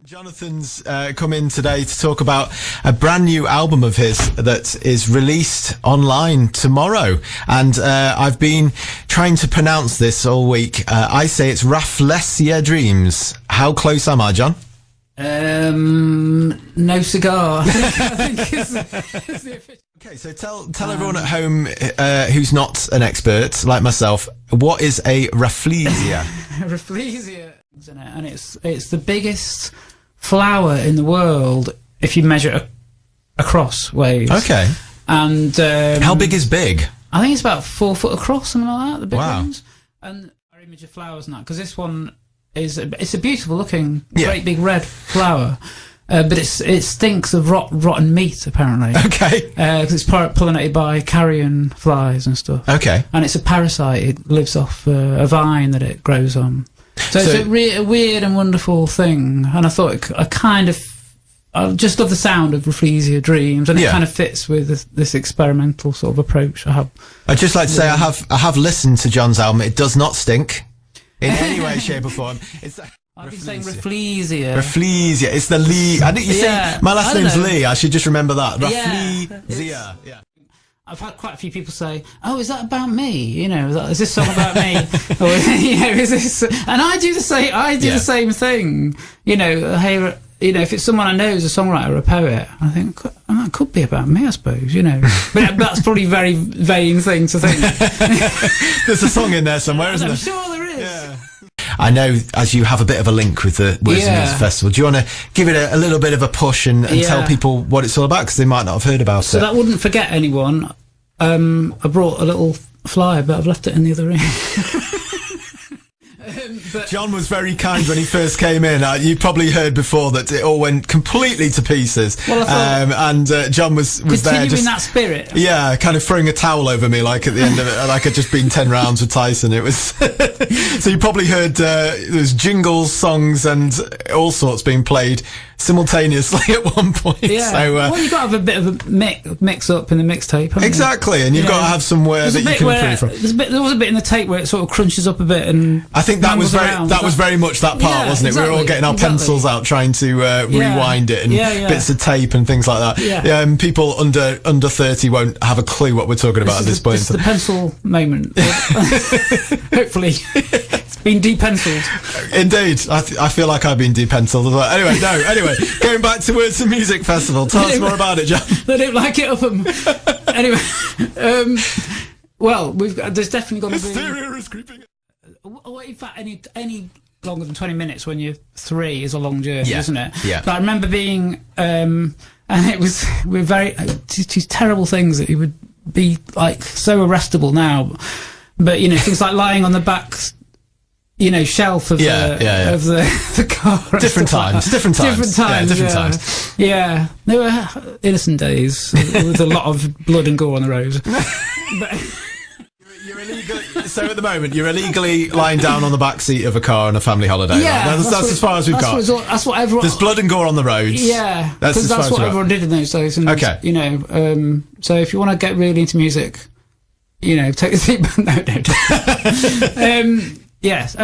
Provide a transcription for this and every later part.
Jonathan's come in today to talk about a brand new album of his that is released online tomorrow. And I've been trying to pronounce this all week. I say it's Rafflesia Dreams. How close am I, John? No cigar. I think it's the official. Okay, so tell everyone at home who's not an expert like myself, what is a Rafflesia? Rafflesia, isn't it? And it's the biggest flower in the world if you measure it across waves. Okay. And how big is big? I think it's about 4 foot across, something like that. The big Wow. ones. And our image of flowers and that, because this one is it's a beautiful looking, great big red flower. But it stinks of rotten meat, apparently. Okay. Because it's pollinated by carrion flies and stuff. Okay. And it's a parasite. It lives off a vine that it grows on. So it's a weird and wonderful thing. And I thought I just love the sound of Rafflesia Dreams, and it kind of fits with this experimental sort of approach I have. I'd just like to say I have listened to John's album. It does not stink in any way, shape or form. I've been saying Rafflesia. Rafflesia. It's the Lee. I think you say my last name's Lee. I should just remember that. Rafflesia. Yeah. I've had quite a few people say, "Oh, is that about me? You know, is this song about me?" Or you know, is this? And I do the same. I do the same thing. You know, hey, you know, if it's someone I know who's a songwriter or a poet, I think that could be about me, I suppose. You know, but that's probably a very vain thing to think. There's a song in there somewhere, isn't there? I'm sure there is. Yeah. I know, as you have a bit of a link with the Words and Music Festival, do you want to give it a little bit of a push and tell people what it's all about, because they might not have heard about it? So that wouldn't forget anyone. I brought a little flyer, but I've left it in the other room. But John was very kind when he first came in. You probably heard before that it all went completely to pieces. Well, I thought, and John was there just in that spirit. Yeah, kind of throwing a towel over me, like at the end of it, like I'd just been 10 rounds with Tyson. It was so you probably heard there's jingles, songs, and all sorts being played simultaneously at one point. Yeah. So, well, you've got to have a bit of a mix up in the mixtape. Exactly, and you've got to have somewhere that you can improve from. There was a bit in the tape where it sort of crunches up a bit, and I think that was very much that part, wasn't it? Exactly, we were all getting our pencils out trying to rewind it, and bits of tape and things like that. Yeah. People under 30 won't have a clue what we're talking about at this point. It's the pencil moment. Hopefully. It's been de-penciled. Indeed. I feel like I've been de-penciled as well. Anyway, going back to Words and Music Festival. Tell us more about it, John. They don't like it of them. Anyway, well, there's definitely got to be... Hysteria is creeping. Well, in fact, any longer than 20 minutes when you're 3 is a long journey, isn't it? Yeah. But I remember being... and we're very... these terrible things that you would be, like, so arrestable now. But, you know, things like lying on the back... you know, shelf of the car. Different times. Yeah, they were innocent days with a lot of blood and gore on the road. But you're illegally, so at the moment you're illegally lying down on the back seat of a car on a family holiday. Yeah, right? That's as far as we've got. That's what everyone. There's blood and gore on the roads. Yeah, that's what everyone did in those days. And, okay, you know, so if you want to get really into music, you know, take the seat back. No. Yes.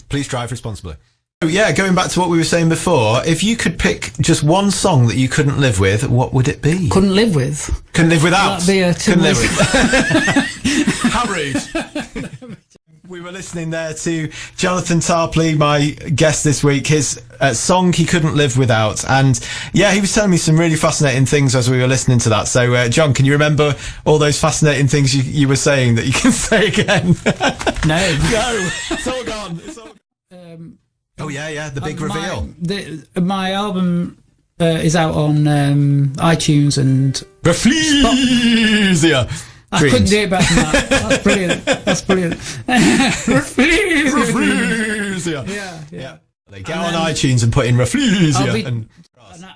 Please drive responsibly. Yeah, going back to what we were saying before, if you could pick just one song that you couldn't live with, what would it be? Couldn't live with? Couldn't live without? That'd be couldn't live with. How rude. We were listening there to Jonathan Tarplee, my guest this week, his song he couldn't live without. And yeah, he was telling me some really fascinating things as we were listening to that. So John, can you remember all those fascinating things you were saying that you can say again? No, it's all gone. It's all gone. Oh yeah, the big reveal. My album is out on iTunes and Rafflesia. I couldn't do it better than that. That's brilliant. Rafflesia. Yeah. Get on iTunes and put in Rafflesia. And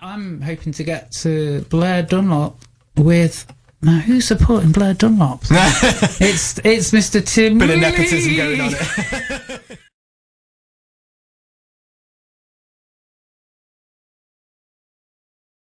I'm hoping to get to Blair Dunlop with... Now, who's supporting Blair Dunlop? It's Mr. Tim. Bit of nepotism going on it.